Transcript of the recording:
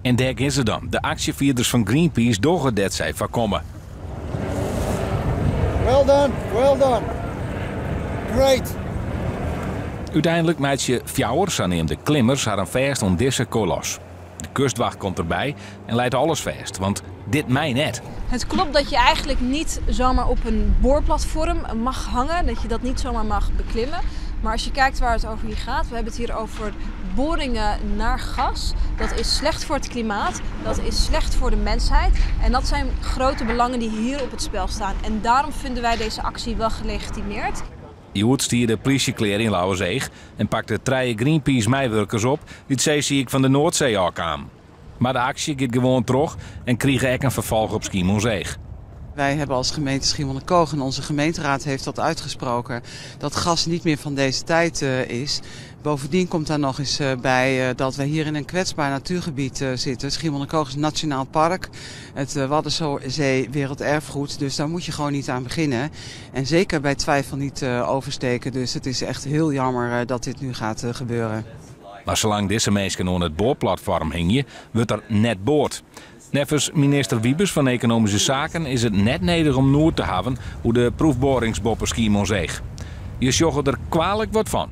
En daar is ze dan. De actievierders van Greenpeace doggen dat zij voorkomen. Well done, well done. Great. Uiteindelijk maakt je fjouwers aan de klimmers haar een vast om deze kolos. De kustwacht komt erbij en leidt alles vast, want dit mij net. Het klopt dat je eigenlijk niet zomaar op een boorplatform mag hangen, dat je dat niet zomaar mag beklimmen. Maar als je kijkt waar het over hier gaat, we hebben het hier over boringen naar gas. Dat is slecht voor het klimaat, dat is slecht voor de mensheid. En dat zijn grote belangen die hier op het spel staan. En daarom vinden wij deze actie wel gelegitimeerd. Joet stierde de politiekleer in Lauwerzeeg en pakte 3 Greenpeace-meewerkers op die het zeeziek van de Noordzee aan. Maar de actie gaat gewoon terug en kreeg ook een vervolg op Schiermonnikoog. Wij hebben als gemeente Schiermonnikoog en onze gemeenteraad heeft dat uitgesproken dat gas niet meer van deze tijd is. Bovendien komt daar nog eens bij dat we hier in een kwetsbaar natuurgebied zitten. Schiermonnikoog is een nationaal park, het Waddenzee werelderfgoed, dus daar moet je gewoon niet aan beginnen. En zeker bij twijfel niet oversteken, dus het is echt heel jammer dat dit nu gaat gebeuren. Maar zolang deze mensen op het boorplatform hingen, wordt er net boord. Neffens minister Wiebes van Economische Zaken is het net nodig om noord te hebben hoe de proefboringsboppen Schiermonnikoog. Je zag er kwalijk wat van.